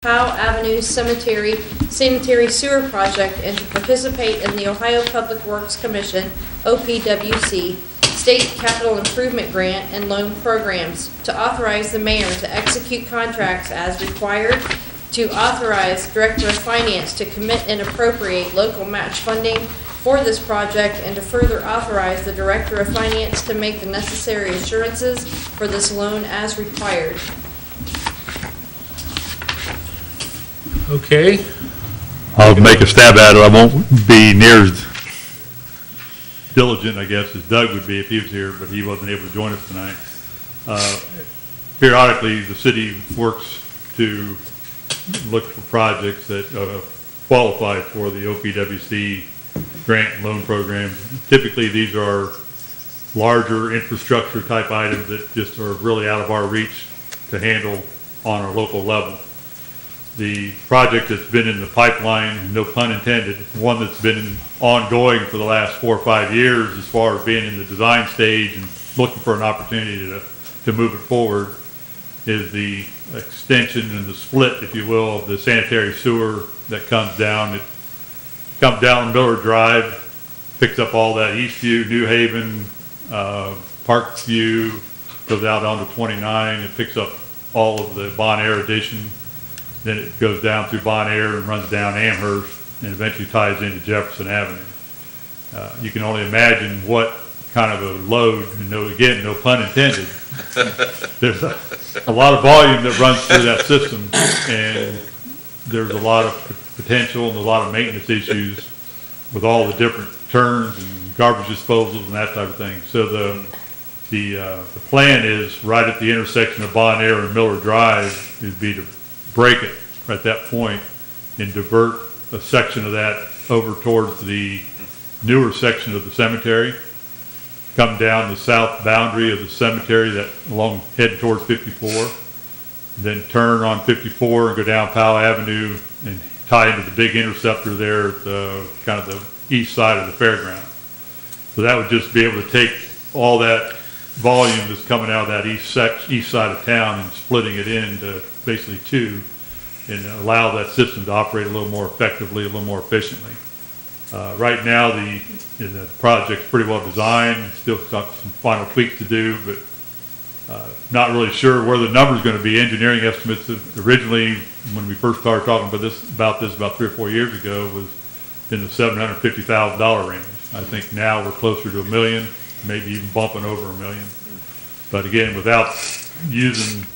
Powell Avenue Cemetery Sanitary Sewer Project and to participate in the Ohio Public Works Commission, OPWC, State Capital Improvement Grant and Loan Programs, to authorize the mayor to execute contracts as required, to authorize Director of Finance to commit and appropriate local match funding for this project, and to further authorize the Director of Finance to make the necessary assurances for this loan as required. Okay. I'll make a stab at it. I won't be near as diligent, I guess, as Doug would be if he was here, but he wasn't able to join us tonight. Periodically, the city works to look for projects that qualify for the OPWC grant and loan program. Typically, these are larger infrastructure type items that just are really out of our reach to handle on our local level. The project that's been in the pipeline, no pun intended, one that's been ongoing for the last 4 or 5 years as far as being in the design stage and looking for an opportunity to move it forward, is the extension and the split, if you will, of the sanitary sewer that comes down. It comes down Miller Drive, picks up all that Eastview, New Haven, Parkview, goes out onto 29. It picks up all of the Bon Air addition. Then it goes down through Bon Air and runs down Amherst and eventually ties into Jefferson Avenue. You can only imagine what kind of a load, and again, no pun intended. There's a lot of volume that runs through that system, and there's a lot of potential and a lot of maintenance issues with all the different turns and garbage disposals and that type of thing. So the plan is right at the intersection of Bon Air and Miller Drive would be to break it at that point and divert a section of that over towards the newer section of the cemetery, come down the south boundary of the cemetery that along head towards 54, then turn on 54 and go down Powell Avenue and tie into the big interceptor there at the kind of the east side of the fairground. So that would just be able to take all that volume that's coming out of that east side of town and splitting it into basically two, and allow that system to operate a little more effectively, a little more efficiently. Right now, the project's pretty well designed. Still got some final tweaks to do, but not really sure where the number's going to be. Engineering estimates originally, when we first started talking about this about 3 or 4 years ago, was in the $750,000 range. I think now we're closer to $1 million, maybe even bumping over $1 million. But again, without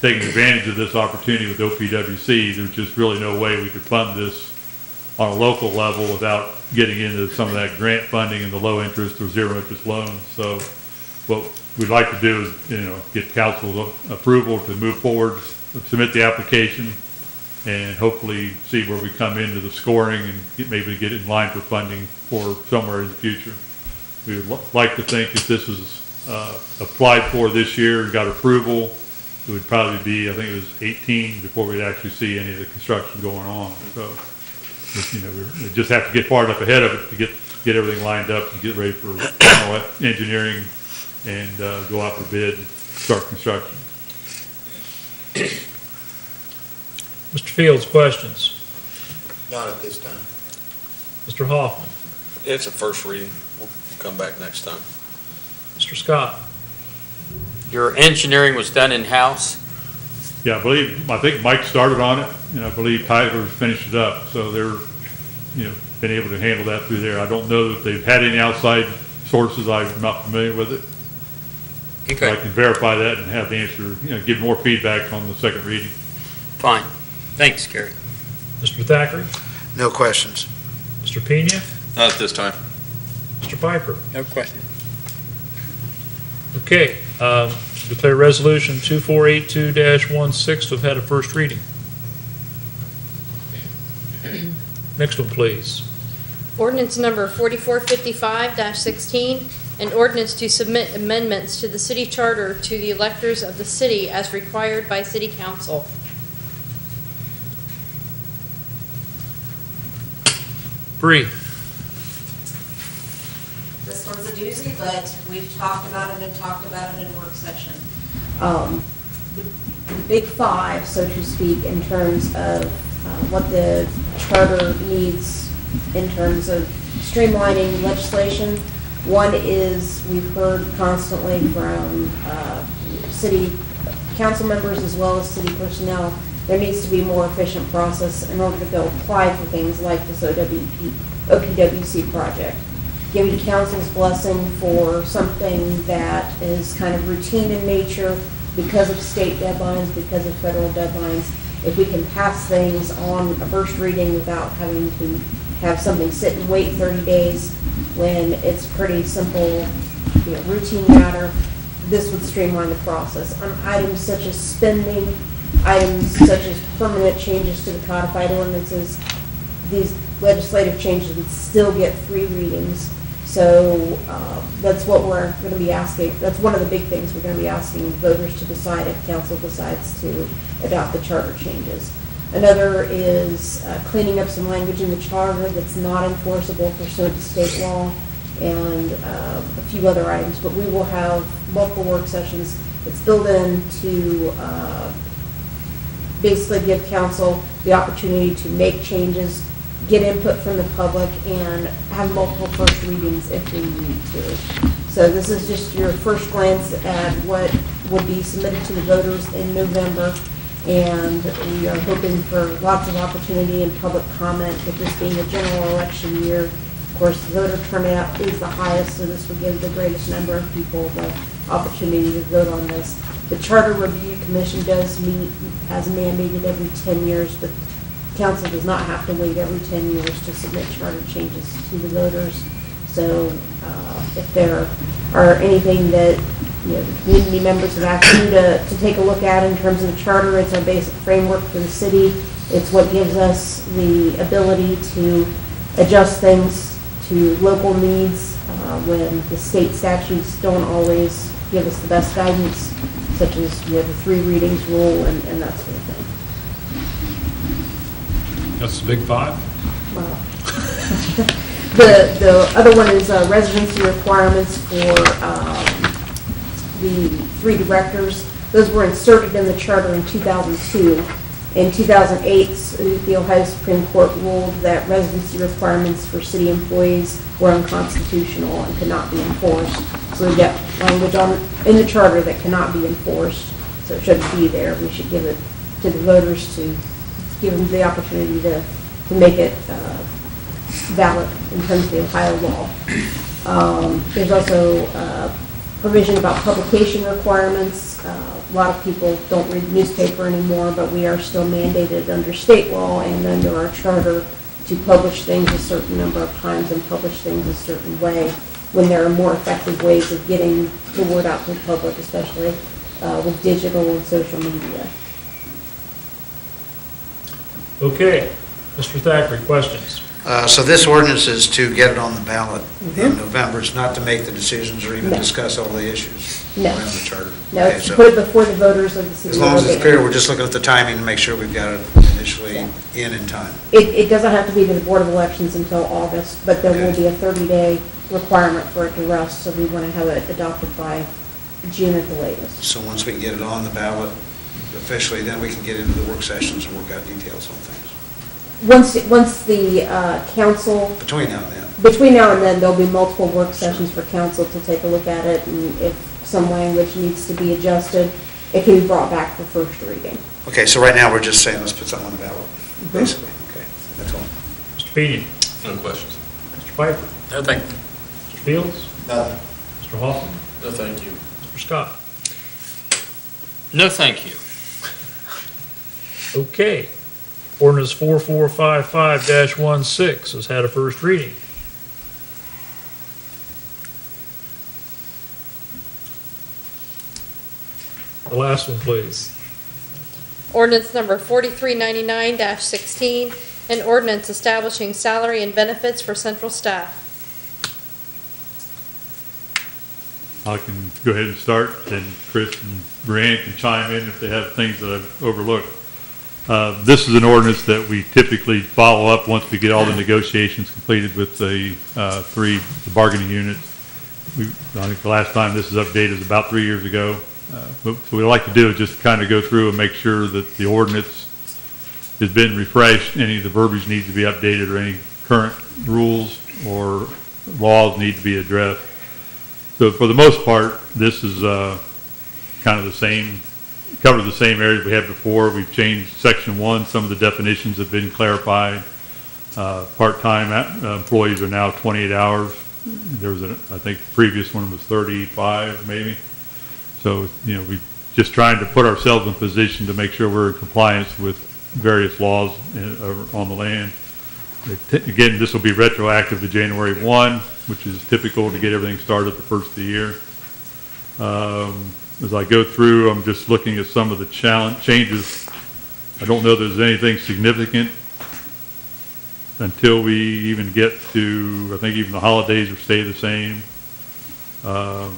taking advantage of this opportunity with OPWC, there's just really no way we could fund this on a local level without getting into some of that grant funding and the low interest or zero interest loans. So what we'd like to do is, get council's approval to move forward, submit the application, and hopefully see where we come into the scoring and maybe get in line for funding for somewhere in the future. We would like to think if this was applied for this year and got approval, it would probably be, I think it was 18 before we'd actually see any of the construction going on. So, we just have to get far enough ahead of it to get everything lined up and get ready for final engineering and go out for bid and start construction. Mr. Fields, questions? Not at this time. Mr. Hoffman? It's a first reading. We'll come back next time. Mr. Scott? Your engineering was done in-house? Yeah, I think Mike started on it, and I believe Tyler finished it up. So they're, been able to handle that through there. I don't know that they've had any outside sources. I'm not familiar with it. Okay. So I can verify that and have the answer, give more feedback on the second reading. Fine. Thanks, Gary. Mr. Thackeray? No questions. Mr. Pena? Not at this time. Mr. Piper? No question. Okay. Declare resolution 2482-16 to have had a first reading. Next one, please. Ordinance number 4455-16, an ordinance to submit amendments to the city charter to the electors of the city as required by city council. Bree. This one's a doozy, but we've talked about it in work session. The big five, so to speak, in terms of what the charter needs in terms of streamlining legislation. One is, we've heard constantly from city council members as well as city personnel, there needs to be a more efficient process in order to go apply for things like this OPWC project. Giving council's blessing for something that is kind of routine in nature because of state deadlines, because of federal deadlines. If we can pass things on a first reading without having to have something sit and wait 30 days when it's pretty simple, routine matter, this would streamline the process. On items such as spending, items such as permanent changes to the codified ordinances, these legislative changes would still get 3 readings. So that's what we're going to be asking. That's one of the big things we're going to be asking voters to decide if council decides to adopt the charter changes. Another is cleaning up some language in the charter that's not enforceable pursuant to state law, and a few other items. But we will have multiple work sessions. It's built in to basically give council the opportunity to make changes, get input from the public, and have multiple first readings if we need to. So this is just your first glance at what will be submitted to the voters in November, and we are hoping for lots of opportunity and public comment with this being a general election year. Of course, voter turnout is the highest, so this will give the greatest number of people the opportunity to vote on this. The Charter Review Commission does meet as mandated every 10 years, but council does not have to wait every 10 years to submit charter changes to the voters. So if there are anything that the community members have asked you to take a look at in terms of the charter, it's our basic framework for the city. It's what gives us the ability to adjust things to local needs when the state statutes don't always give us the best guidance, such as the 3 readings rule and that sort of thing. That's the big 5. Well, the other one is residency requirements for the 3 directors. Those were inserted in the charter in 2002. In 2008, the Ohio Supreme Court ruled that residency requirements for city employees were unconstitutional and could not be enforced. So we've got language in the charter that cannot be enforced, so it shouldn't be there. We should give it to the voters to give them the opportunity to make it valid in terms of the Ohio law. There's also provision about publication requirements. A lot of people don't read the newspaper anymore, but we are still mandated under state law and under our charter to publish things a certain number of times and publish things a certain way when there are more effective ways of getting the word out to the public, especially with digital and social media. Okay. Mr. Thackeray, questions? So this ordinance is to get it on the ballot in November. It's not to make the decisions or even discuss all the issues around the charter. No, Okay, it's so to put it before the voters of the city. as long as it's clear, we're just looking at the timing to make sure we've got it initially in time. It doesn't have to be to the Board of Elections until August, but there will be a 30-day requirement for it to rest, so we want to have it adopted by June at the latest. So once we can get it on the ballot officially, then we can get into the work sessions and work out details on things. Once the council, Between now and then. between now and then, there'll be multiple work sessions for council to take a look at it, and if some language needs to be adjusted, it can be brought back for first reading. Okay, so right now, we're just saying, let's put something on the ballot, basically. Okay, that's all. Mr. Feeny? No questions. Mr. Piper? No, thank you. Mr. Fields? Nothing. Mr. Hoffman? No, thank you. Mr. Scott? No, thank you. Okay. Ordinance 4455-16 has had a first reading. The last one, please. Ordinance number 4399-16, an ordinance establishing salary and benefits for central staff. I can go ahead and start, and Chris and Brianne can chime in if they have things that I've overlooked. This is an ordinance that we typically follow up once we get all the negotiations completed with the the bargaining units. I think the last time this is updated is about 3 years ago. So what we like to do is just kind of go through and make sure that the ordinance has been refreshed. Any of the verbiage needs to be updated, or any current rules or laws need to be addressed. So for the most part, this is kind of the same, covered the same areas we had before. We've changed section 1. Some of the definitions have been clarified. Part-time employees are now 28 hours. There was I think the previous one was 35 maybe. So, you know, we just trying to put ourselves in position to make sure we're in compliance with various laws on the land. Again, this will be retroactive to January 1, which is typical to get everything started the first of the year. As I go through, I'm just looking at some of the changes. I don't know if there's anything significant until we even get to, I think even the holidays will stay the same. I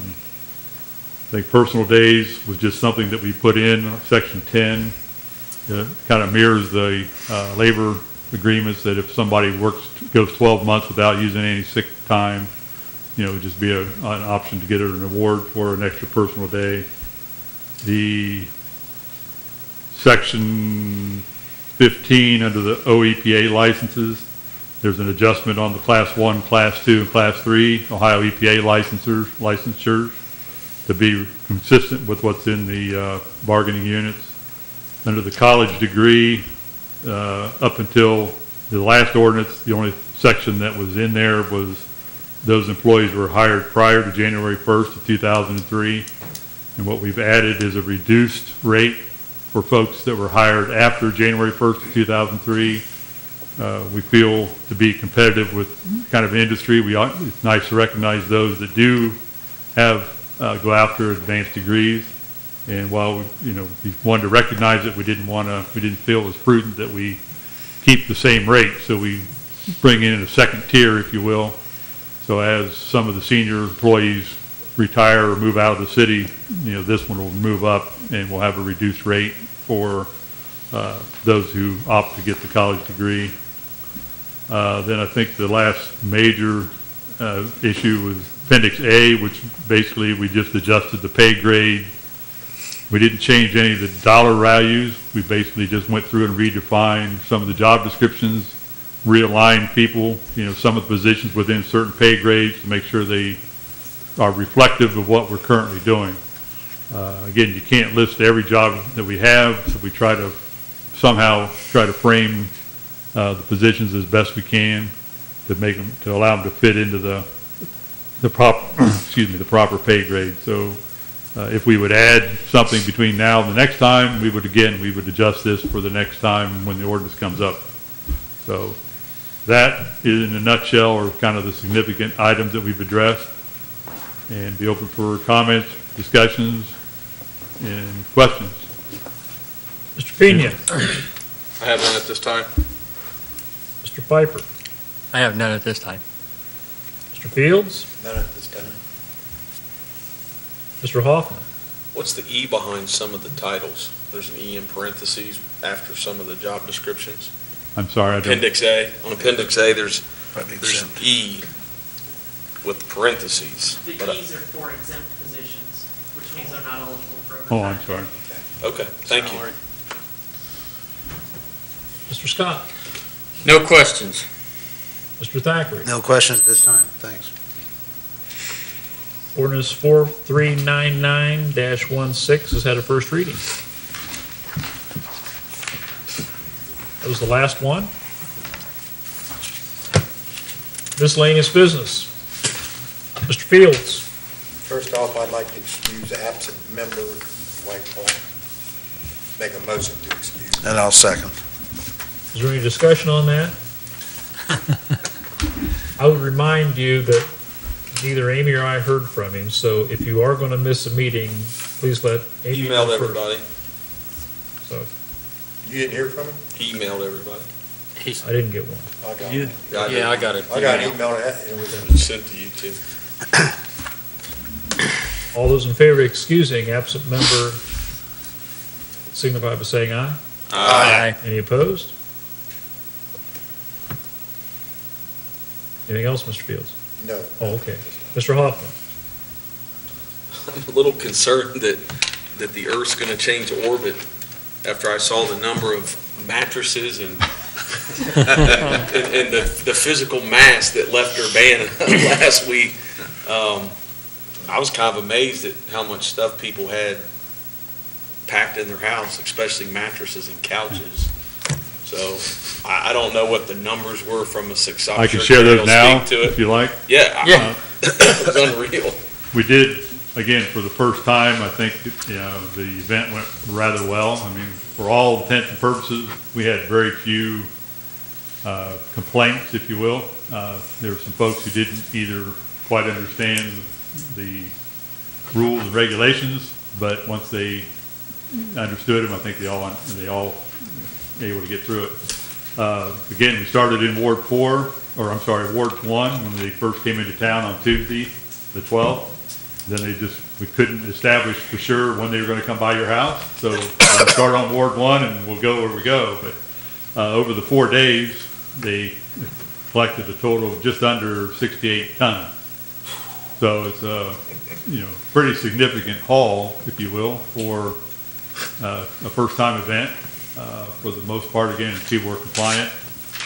think personal days was just something that we put in section 10. It kind of mirrors the labor agreements, that if somebody goes 12 months without using any sick time, you know, it would just be an option to get an award for an extra personal day. The section 15 under the OEPA licenses, there's an adjustment on the class 1, class 2, and class 3 Ohio EPA licensures to be consistent with what's in the bargaining units. Under the college degree, up until the last ordinance, the only section that was in there was those employees were hired prior to January 1st of 2003. And what we've added is a reduced rate for folks that were hired after January 1st of 2003. We feel to be competitive with kind of industry. It's nice to recognize those that do have go after advanced degrees. And while we wanted to recognize it, we didn't feel it was prudent that we keep the same rate. So we bring in a second tier, if you will. So as some of the senior employees retire or move out of the city, this one will move up, and we'll have a reduced rate for those who opt to get the college degree. Then I think the last major issue was Appendix A, which basically we just adjusted the pay grade. We didn't change any of the dollar values. We basically just went through and redefined some of the job descriptions, realigned people, some of the positions within certain pay grades to make sure they are reflective of what we're currently doing. Again, you can't list every job that we have, so we try to somehow frame the positions as best we can to make them, to allow them to fit into the proper pay grade. So if we would add something between now and the next time, we would adjust this for the next time when the ordinance comes up. So that is, in a nutshell, are kind of the significant items that we've addressed, and be open for comments, discussions, and questions. Mr. Pena. I have none at this time. Mr. Piper. I have none at this time. Mr. Fields. None at this time. Mr. Hoffman. What's the E behind some of the titles? There's an E in parentheses after some of the job descriptions. I'm sorry, I don't. Appendix A. On Appendix A, there's an E with parentheses. The E's are for exempt positions, which means they're not eligible for overtime. Oh, I'm sorry. Okay, thank you. Mr. Scott. No questions. Mr. Thackeray. No questions at this time, thanks. Ordinance 4399-16 has had a first reading. That was the last one. Miscellaneous business. Mr. Fields. First off, I'd like to excuse absent member Whitehall. Make a motion to excuse. And I'll second. Is there any discussion on that? I would remind you that neither Amy or I heard from him, so if you are going to miss a meeting, please let Amy know Emailed first. everybody. So, You didn't hear from him? Emailed everybody. I didn't get one. I got You- it. Yeah, I got it. I got an email that it was It's sent to you too. All those in favor of excusing absent member signify by saying aye. Aye. Any opposed? Anything else, Mr. Fields? no. Oh, okay. Mr. Hoffman. I'm a little concerned that the Earth's going to change orbit after I saw the number of mattresses and and the physical mass that left her band last week. I was kind of amazed at how much stuff people had packed in their house, especially mattresses and couches. So I don't know what the numbers were from a 6 I can share those now, if you like. Yeah. It was unreal. We did, again, for the first time, I think, the event went rather well. I mean, for all intents and purposes, we had very few complaints, if you will. There were some folks who didn't either quite understand the rules and regulations, but once they understood them, I think they all able to get through it. Again, we started in Ward 1 when they first came into town on Tuesday, the 12th. Then we couldn't establish for sure when they were going to come by your house. So we'll start on Ward 1 and we'll go where we go. But over the 4 days, they collected a total of just under 68 tons. So it's a pretty significant haul, if you will, for a first-time event. For the most part, again, people were compliant.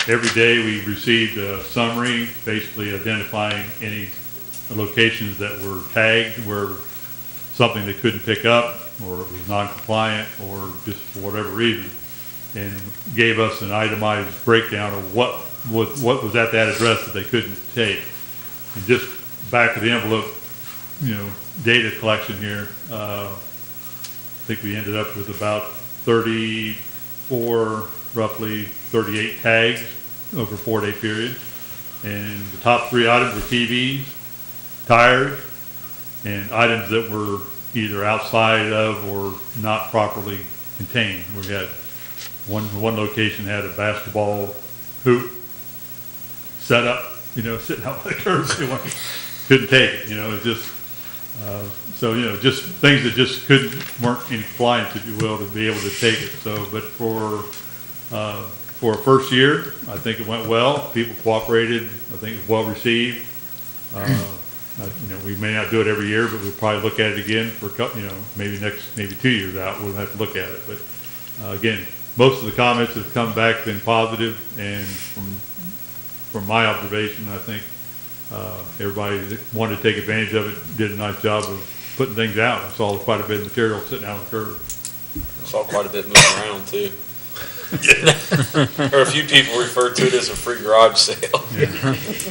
Every day we received a summary, basically identifying any locations that were tagged where something they couldn't pick up, or it was non-compliant, or just for whatever reason, and gave us an itemized breakdown of what was at that address that they couldn't take. And just back of the envelope, data collection here, I think we ended up with about roughly 38 tags over a 4-day period. And the top 3 items were TVs, tires, and items that were either outside of or not properly contained. We had one location had a basketball hoop set up, sitting out by the curb. They couldn't take it, it's just, just things that just weren't in compliance, if you will, to be able to take it. So, but for a first year, I think it went well. People cooperated. I think it was well received. We may not do it every year, but we'll probably look at it again for a couple, maybe 2 years out. We'll have to look at it. But again, most of the comments have come back been positive, and from my observation, I think everybody that wanted to take advantage of it did a nice job of putting things out. I saw quite a bit of material sitting out on the curb. Saw quite a bit moving around too. Or a few people referred to it as a free garage sale.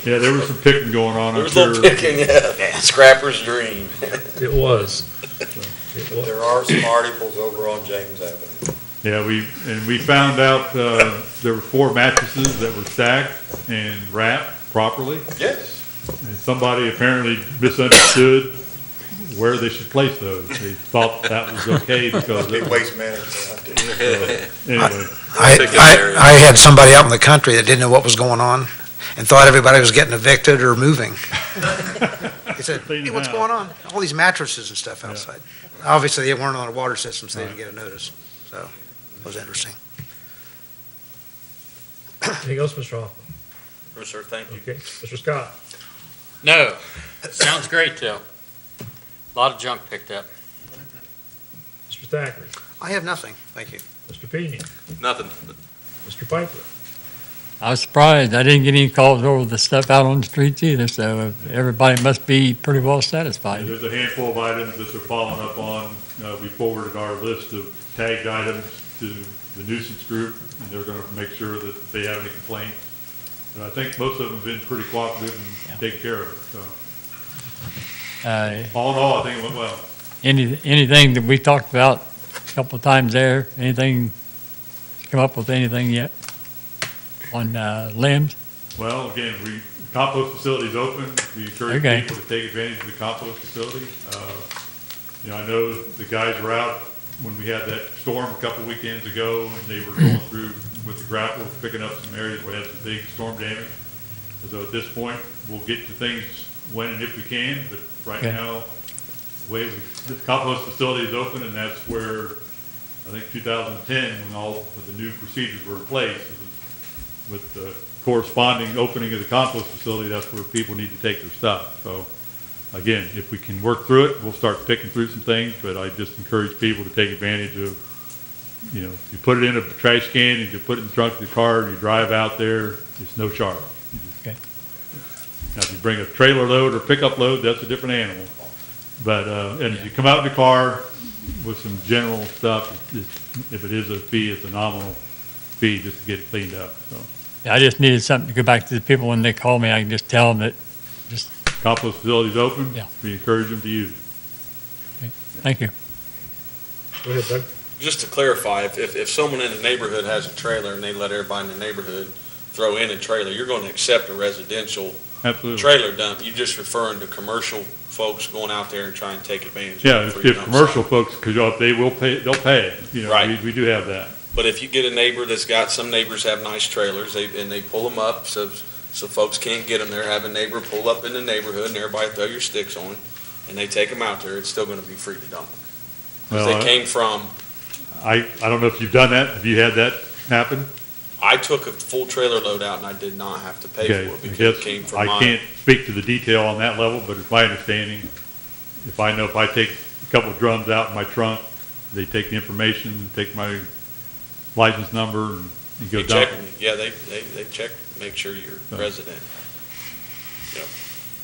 Yeah, there was some picking going on. There was a little picking, yeah. Scrapper's dream. It was. There are some articles over on James Avenue. Yeah, we found out there were 4 mattresses that were stacked and wrapped properly. Yes. And somebody apparently misunderstood where they should place those. They thought that was okay because Big waste management. anyway. I had somebody out in the country that didn't know what was going on and thought everybody was getting evicted or moving. He said, "Hey, what's going on? All these mattresses and stuff outside." Yeah. Obviously, they weren't on a water system, so they didn't get a notice. So it was interesting. Anything else, Mr. Hoffman? No, sir, thank you. Okay, Mr. Scott? No, sounds great, Joe. A lot of junk picked up. Mr. Thacker? I have nothing. Thank you. Mr. Feeney? Nothing. Mr. Piper? I was surprised. I didn't get any calls over the stuff out on the streets either, so everybody must be pretty well satisfied. There's a handful of items that they're following up on. We forwarded our list of tagged items to the nuisance group, and they're going to make sure that if they have any complaints. And I think most of them have been pretty cooperative and taken care of it. So all in all, I think it went well. Anything that we talked about a couple of times there, anything, come up with anything yet on limbs? Well, again, the compost facility is open. We encourage people to take advantage of the compost facility. I know the guys were out when we had that storm a couple weekends ago, and they were going through with the grapple, picking up some areas where we had some big storm damage. So at this point, we'll get to things when and if we can, but right now, the compost facility is open, and that's where, I think 2010, when all of the new procedures were in place, with the corresponding opening of the compost facility, that's where people need to take their stuff. So again, if we can work through it, we'll start picking through some things, but I just encourage people to take advantage of You know, you put it in a trash can, and you put it in the trunk of the car, and you drive out there, it's no charge. Okay. Now, if you bring a trailer load or pickup load, that's a different animal. But, and if you come out in the car with some general stuff, if it is a fee, it's a nominal fee just to get it cleaned up, so. Yeah, I just needed something to go back to the people when they call me. I can just tell them that, just, Compost facility's open. Yeah. We encourage them to use it. thank you. Go ahead, Doug. Just to clarify, if someone in the neighborhood has a trailer and they let everybody in the neighborhood throw in a trailer, you're going to accept a residential Absolutely. trailer dump. You're just referring to commercial folks going out there and trying to take advantage Yeah, of it. for your if dump commercial site. folks, because they will pay, they'll pay. You know, Right. we do have that. But if you get a neighbor that's got, some neighbors have nice trailers, and they pull them up, so folks can't get them there, have a neighbor pull up in the neighborhood and everybody throw your sticks on, and they take them out there, it's still gonna be free to dump. Because Well, they came from, I don't know if you've done that. Have you had that happen? I took a full trailer load out and I did not have to pay Okay, for it I because guess it came from I mine. can't speak to the detail on that level, but it's my understanding, if I take a couple of drums out in my trunk, they take the information, take my license number, and you go They dump check, it. yeah, they check, make sure you're resident.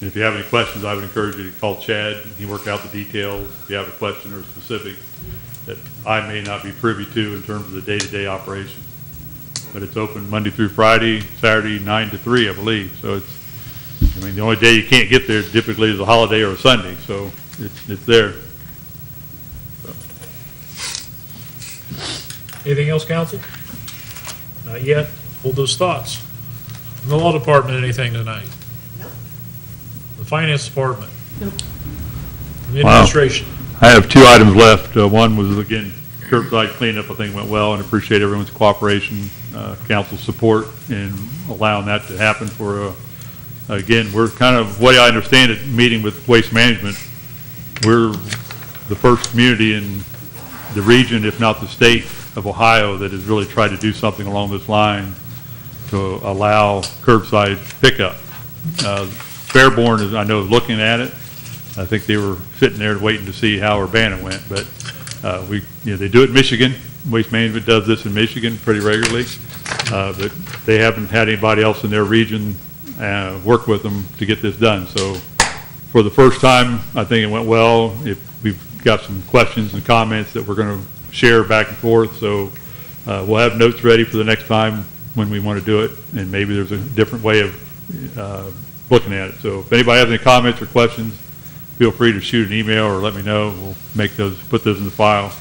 And if you have any questions, I would encourage you to call Chad. He worked out the details. If you have a question or specific that I may not be privy to in terms of the day-to-day operation. But it's open Monday through Friday, Saturday 9 to 3, I believe. So it's, I mean, the only day you can't get there typically is a holiday or a Sunday, so it's there. Anything else, council? Not yet. Hold those thoughts. From the law department, anything tonight? No. The finance department? Nope. The administration? I have two items left. One was, again, curbside cleanup, I think went well, and appreciate everyone's cooperation, council's support in allowing that to happen for, again, we're kind of, the way I understand it, meeting with Waste Management, we're the first community in the region, if not the state of Ohio, that has really tried to do something along this line to allow curbside pickup. Fairborn is, I know, looking at it. I think they were sitting there waiting to see how Urbana went, but they do it in Michigan. Waste Management does this in Michigan pretty regularly, but they haven't had anybody else in their region work with them to get this done. So for the first time, I think it went well. We've got some questions and comments that we're going to share back and forth, so we'll have notes ready for the next time when we want to do it, and maybe there's a different way of looking at it. So if anybody has any comments or questions, feel free to shoot an email or let me know. We'll put those in the file.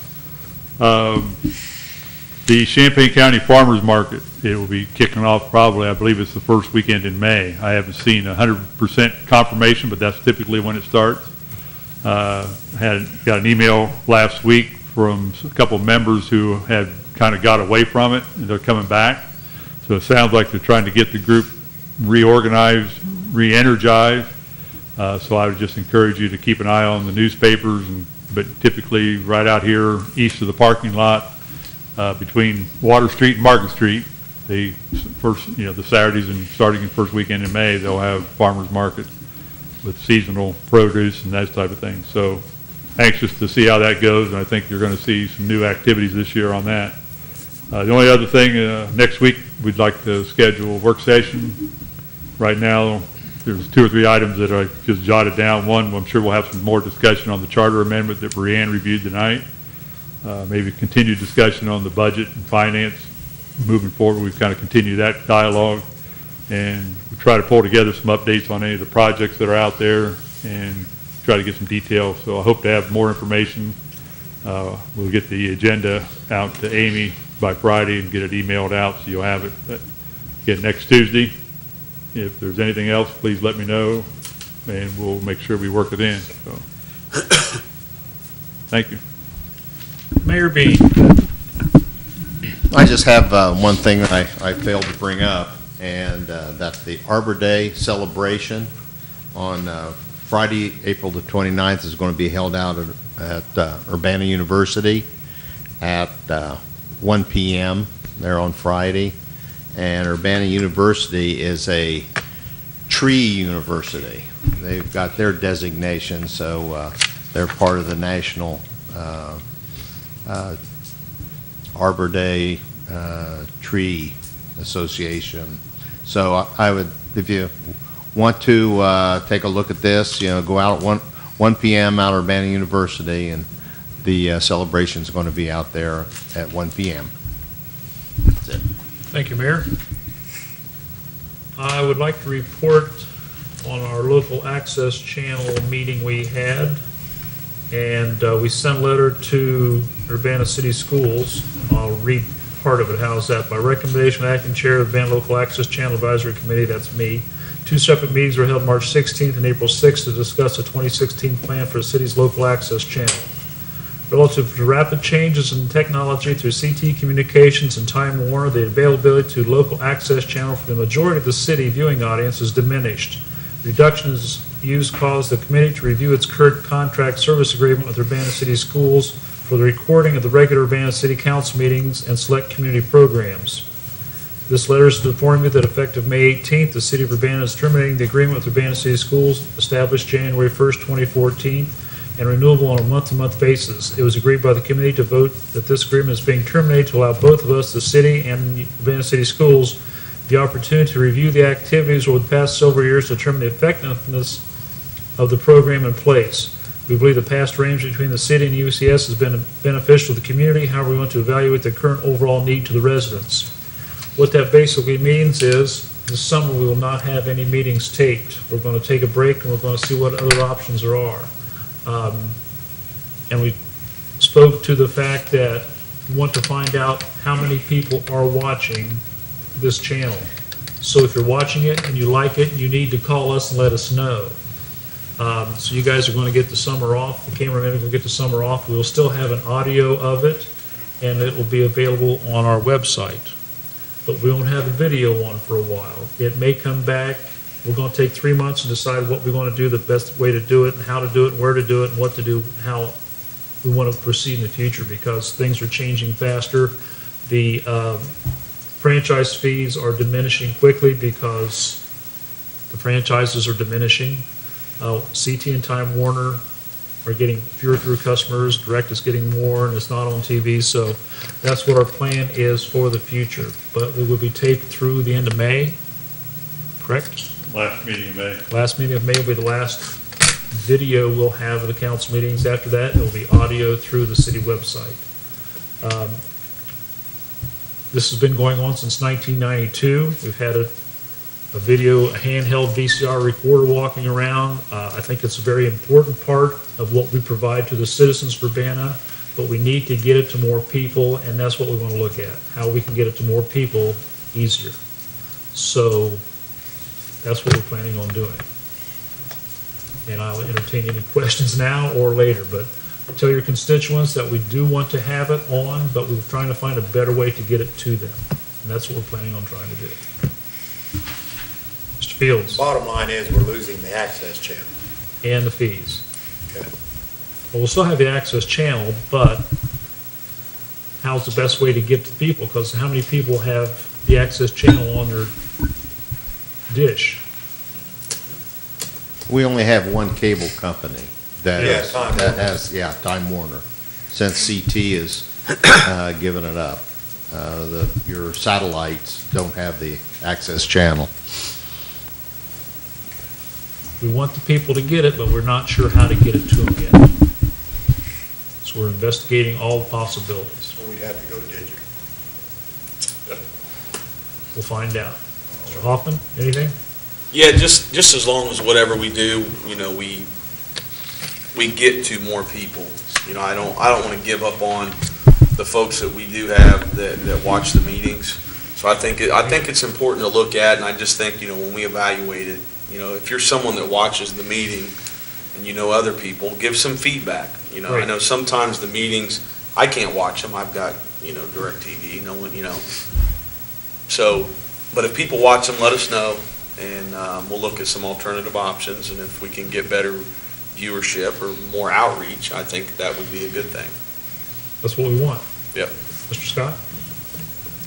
The Champaign County Farmers Market, it will be kicking off probably, I believe it's the first weekend in May. I haven't seen 100% confirmation, but that's typically when it starts. Got an email last week from a couple of members who had kind of got away from it, and they're coming back. So it sounds like they're trying to get the group reorganized, re-energized. So I would just encourage you to keep an eye on the newspapers, but typically right out here east of the parking lot, between Water Street and Market Street, the Saturdays and starting the first weekend in May, they'll have farmers markets with seasonal produce and that type of thing. So anxious to see how that goes, and I think you're going to see some new activities this year on that. The only other thing, next week we'd like to schedule a work session. Right now, there's 2 or 3 items that I just jotted down. One, I'm sure we'll have some more discussion on the charter amendment that Brianne reviewed tonight. Maybe continued discussion on the budget and finance. Moving forward, we've kind of continued that dialogue, and we try to pull together some updates on any of the projects that are out there and try to get some details. So I hope to have more information. We'll get the agenda out to Amy by Friday and get it emailed out so you'll have it. But again, next Tuesday, if there's anything else, please let me know, and we'll make sure we work it in. So, thank you. Mayor Bean? I just have one thing that I failed to bring up, and that's the Arbor Day celebration on Friday, April the 29th, is going to be held out at Urbana University at 1 p.m. there on Friday. And Urbana University is a tree university. They've got their designation, so they're part of the national Arbor Day Tree Association. So I would, if you want to take a look at this, go out at 1 p.m. out at Urbana University, and the celebration is going to be out there at 1 p.m. That's it. Thank you, Mayor. I would like to report on our local access channel meeting we had. And we sent a letter to Urbana City Schools. I'll read part of it. How's that? By recommendation of acting chair of the Urbana Local Access Channel Advisory Committee, that's me. 2 separate meetings were held March 16th and April 6th to discuss the 2016 plan for the city's local access channel. Relative to rapid changes in technology through CT communications and Time Warner, the availability to local access channel for the majority of the city viewing audience is diminished. Reductions used caused the committee to review its current contract service agreement with Urbana City Schools for the recording of the regular Urbana City Council meetings and select community programs. This letter is to inform you that effective May 18th, the City of Urbana is terminating the agreement with Urbana City Schools established January 1st, 2014, and renewable on a month-to-month basis. It was agreed by the committee to vote that this agreement is being terminated to allow both of us, the city and Urbana City Schools, the opportunity to review the activities over the past several years to determine the effectiveness of the program in place. We believe the past arrangement between the city and UCS has been beneficial to the community. However, we want to evaluate the current overall need to the residents. What that basically means is this summer we will not have any meetings taped. We're going to take a break and we're going to see what other options there are. And we spoke to the fact that we want to find out how many people are watching this channel. So if you're watching it and you like it, you need to call us and let us know. So you guys are going to get the summer off. The cameramen will get the summer off. We will still have an audio of it, and it will be available on our website. But we won't have a video on for a while. It may come back. We're going to take 3 months and decide what we're going to do, the best way to do it, and how to do it, and where to do it, and what to do, how we want to proceed in the future, because things are changing faster. The franchise fees are diminishing quickly because the franchises are diminishing. CT and Time Warner are getting fewer customers. Direct is getting more, and it's not on TV. So that's what our plan is for the future. But it will be taped through the end of May, correct? Last meeting in May. Last meeting of May will be the last video we'll have of the council meetings. After that, it will be audio through the city website. This has been going on since 1992. We've had a handheld VCR recorder walking around. I think it's a very important part of what we provide to the citizens for Urbana, but we need to get it to more people, and that's what we want to look at, how we can get it to more people easier. So that's what we're planning on doing. And I'll entertain any questions now or later, but tell your constituents that we do want to have it on, but we're trying to find a better way to get it to them. And that's what we're planning on trying to do. Mr. Fields. Bottom line is we're losing the access channel. And the fees. Okay. Well, we'll still have the access channel, but how's the best way to get to people? Because how many people have the access channel on their dish? We only have one cable company that Yeah, Time Warner. has, Time Warner, since CT is giving it up. Your satellites don't have the access channel. We want the people to get it, but we're not sure how to get it to them yet. So we're investigating all possibilities. So we'd have to go digital. We'll find out. Mr. Hoffman, anything? Yeah, just as long as whatever we do, we get to more people. I don't want to give up on the folks that we do have that watch the meetings. So I think it's important to look at, and I just think, when we evaluate it, if you're someone that watches the meeting and you know other people, give some feedback. Right. I know sometimes the meetings, I can't watch them. I've got, DirecTV, no one, So, but if people watch them, let us know, and we'll look at some alternative options, and if we can get better viewership or more outreach, I think that would be a good thing. That's what we want. Yep. Mr. Scott?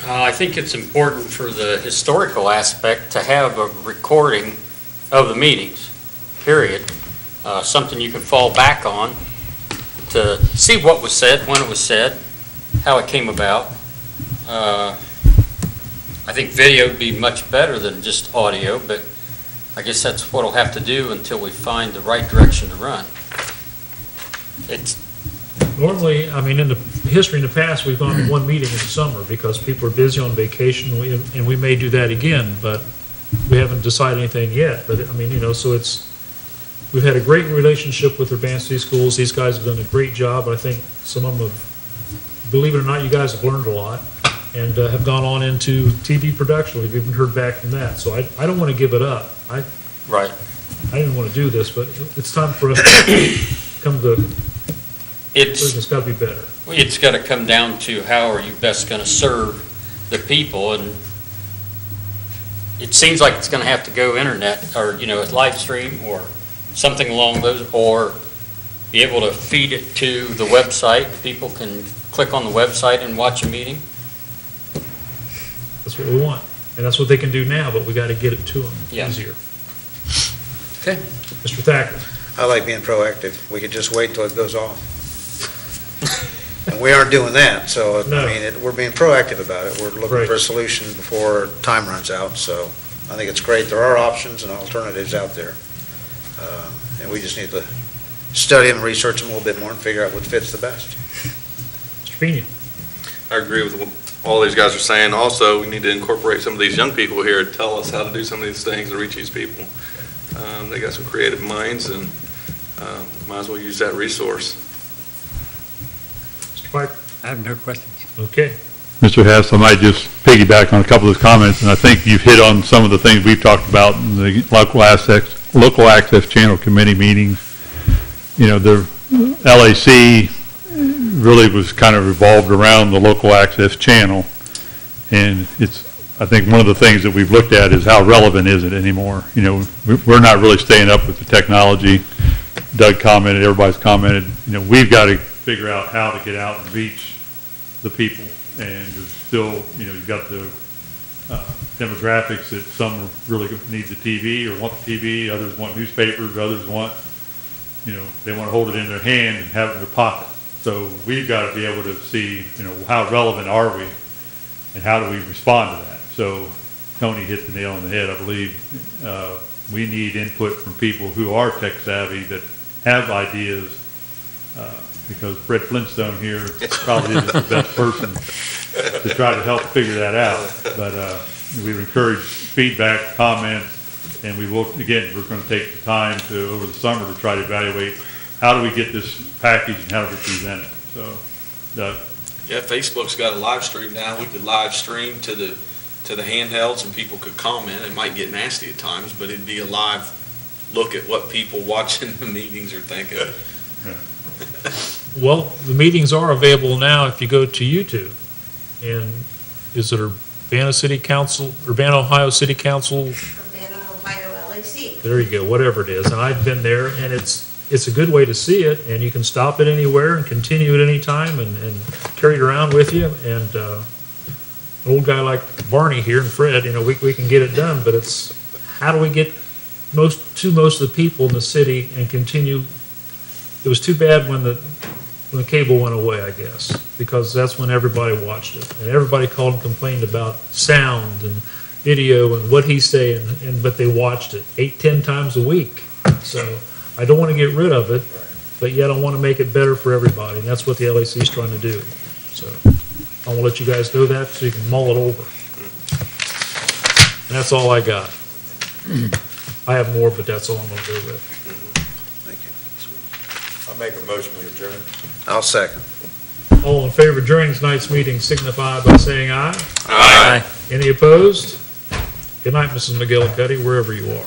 I think it's important for the historical aspect to have a recording of the meetings, period. Something you can fall back on to see what was said, when it was said, how it came about, I think video would be much better than just audio, but I guess that's what we'll have to do until we find the right direction to run. It's, Normally, I mean, in the history in the past, we've gone to one meeting in the summer because people are busy on vacation, and we may do that again, but we haven't decided anything yet. But, I mean, you know, so we've had a great relationship with Urbana City Schools. These guys have done a great job. I think some of them have, believe it or not, you guys have learned a lot and have gone on into TV production. We've even heard back from that. So I don't want to give it up. right. I didn't want to do this, but it's time for us to come to, it's got to be better. It's got to come down to how are you best going to serve the people, and it seems like it's going to have to go internet or, you know, a live stream or something along those, or be able to feed it to the website. People can click on the website and watch a meeting. That's what we want. And that's what they can do now, but we got to get it to them Yeah. easier. Okay. Mr. Thacker? I like being proactive. We could just wait till it goes off. And we aren't doing that, so, No. I mean, we're being proactive about it. We're looking Right. for a solution before time runs out, so I think it's great. There are options and alternatives out there. And we just need to study them, research them a little bit more, and figure out what fits the best. Mr. Pena? I agree with what all these guys are saying. Also, we need to incorporate some of these young people here to tell us how to do some of these things and reach these people. They got some creative minds, and might as well use that resource. Mr. Piper? I have no questions. Okay. Mr. Hess, I might just piggyback on a couple of those comments, and I think you've hit on some of the things we've talked about in the local access channel committee meetings. You know, the LAC really was kind of revolved around the local access channel, and I think one of the things that we've looked at is how relevant is it anymore. You know, we're not really staying up with the technology. Doug commented, everybody's commented, you know, we've got to figure out how to get out and reach the people. And there's still, you know, you've got the demographics that some really need the TV or want the TV, others want newspapers, others want, you know, they want to hold it in their hand and have it in their pocket. So we've got to be able to see, you know, how relevant are we and how do we respond to that? So Tony hit the nail on the head. I believe we need input from people who are tech savvy that have ideas, because Fred Flintstone here probably isn't the best person to try to help figure that out. But we've encouraged feedback, comments, and we will, again, we're going to take the time to, over the summer, to try to evaluate how do we get this package and how do we present it. So, Doug? Yeah, Facebook's got a live stream now. We could live stream to the handhelds and people could comment. It might get nasty at times, but it'd be a live look at what people watching the meetings are thinking. Well, the meetings are available now if you go to YouTube. And is it Urbana City Council, Urbana Ohio City Council? Urbana, Ohio, LAC. There you go, whatever it is. And I've been there, and it's a good way to see it, and you can stop it anywhere and continue at any time and carry it around with you. And an old guy like Barney here and Fred, you know, we can get it done, but it's how do we get most of the people in the city and continue. It was too bad when the cable went away, I guess, because that's when everybody watched it. And everybody called and complained about sound and video and what he's saying, but they watched it 8-10 times a week. So I don't want to get rid of it, but yet I want to make it better for everybody, and that's what the LAC is trying to do. So I want to let you guys know that so you can mull it over. And that's all I got. I have more, but that's all I'm going to go with. Thank you. I'll make a motion we adjourn. I'll second. All in favor of adjourning tonight's meeting signify by saying aye. Aye. Any opposed? Good night, Mrs. McGillicuddy, wherever you are.